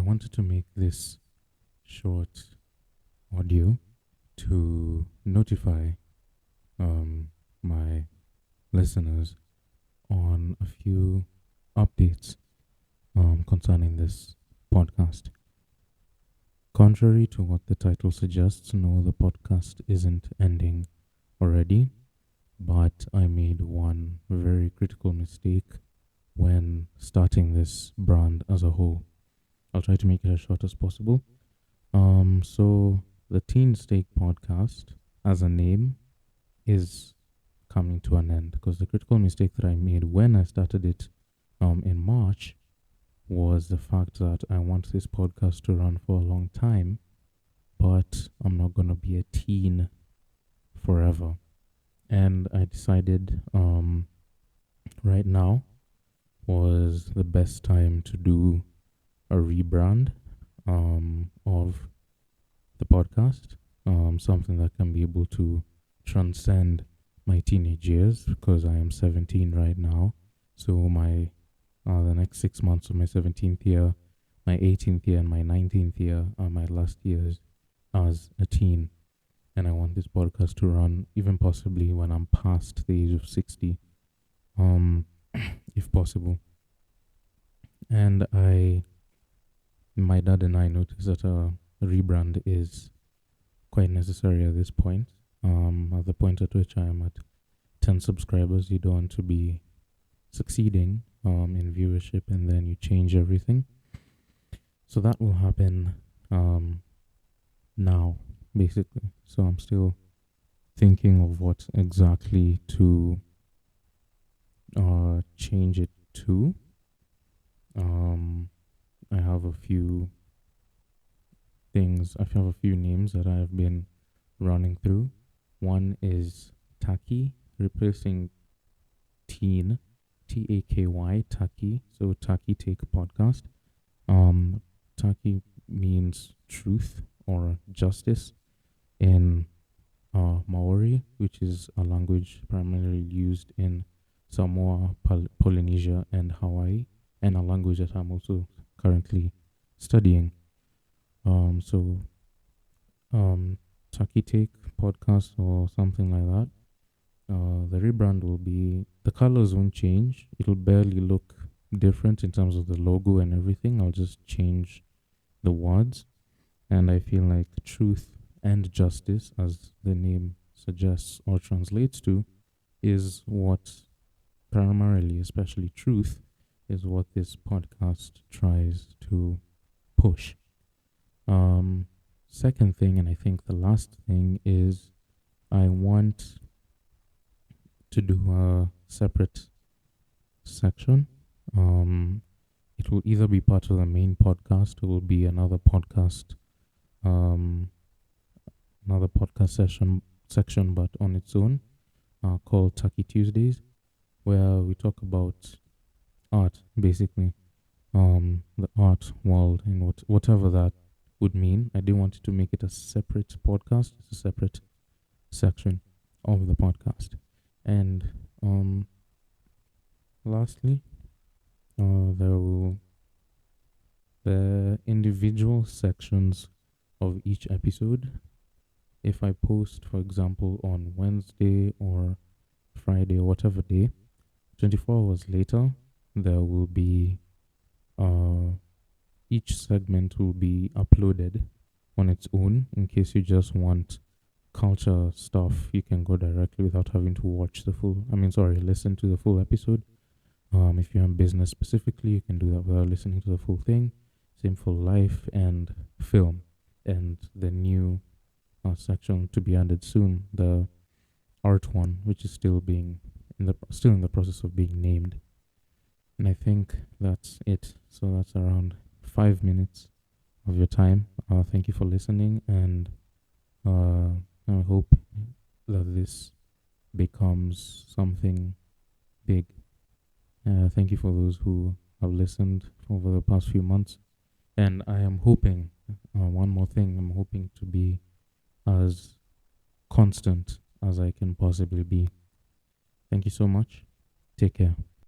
wanted to make this short audio to notify my listeners on a few updates concerning this podcast. Contrary to what the title suggests, no, the podcast isn't ending already, but I made one very critical mistake when starting this brand as a whole. I'll try to make it as short as possible. So the Teen Steak podcast as a name is coming to an end because the critical mistake that I made when I started it in March was the fact that I want this podcast to run for a long time, but I'm not going to be a teen forever. And I decided right now was the best time to do a rebrand of the podcast, something that can be able to transcend my teenage years because I am 17 right now. So my the next 6 months of my 17th year, my 18th year, and my 19th year are my last years as a teen. And I want this podcast to run even possibly when I'm past the age of 60, if possible. And my dad and I noticed that a rebrand is quite necessary at this point. At the point at which I am at 10 subscribers, you don't want to be succeeding in viewership and then you change everything. So that will happen now, basically. So I'm still thinking of what exactly to change it to. I have a few names that I have been running through. One is Taki, replacing teen, Taky, Taki. So Taki Take Podcast. Taki means truth or justice in Maori, which is a language primarily used in Samoa, Polynesia, and Hawaii, and a language that I'm also currently studying. Taki Take Podcast or something like that. The rebrand will be, the colors won't change. It'll barely look different in terms of the logo and everything. I'll just change the words. And I feel like truth and justice, as the name suggests or translates to, is what primarily, especially truth, is what this podcast tries to push. Second thing, and I think the last thing, is I want to do a separate section. It will either be part of the main podcast or will be another podcast section, but on its own, called Taki Tuesdays, where we talk about art, basically, the art world and whatever that would mean. I didn't want to make it a separate podcast; it's a separate section of the podcast. And lastly, the individual sections of each episode. If I post, for example, on Wednesday or Friday or whatever day, 24 hours later, there will be each segment will be uploaded on its own. In case you just want culture stuff, you can go directly without having to listen to the full episode. If you're in business specifically, you can do that without listening to the full thing. Same for life and film, and the new section to be added soon, the art one, which is still in the process of being named. And I think that's it. So that's around 5 minutes of your time. Thank you for listening, and I hope that this becomes something big. Thank you for those who have listened over the past few months. And I am hoping, one more thing, I'm hoping to be as constant as I can possibly be. Thank you so much. Take care.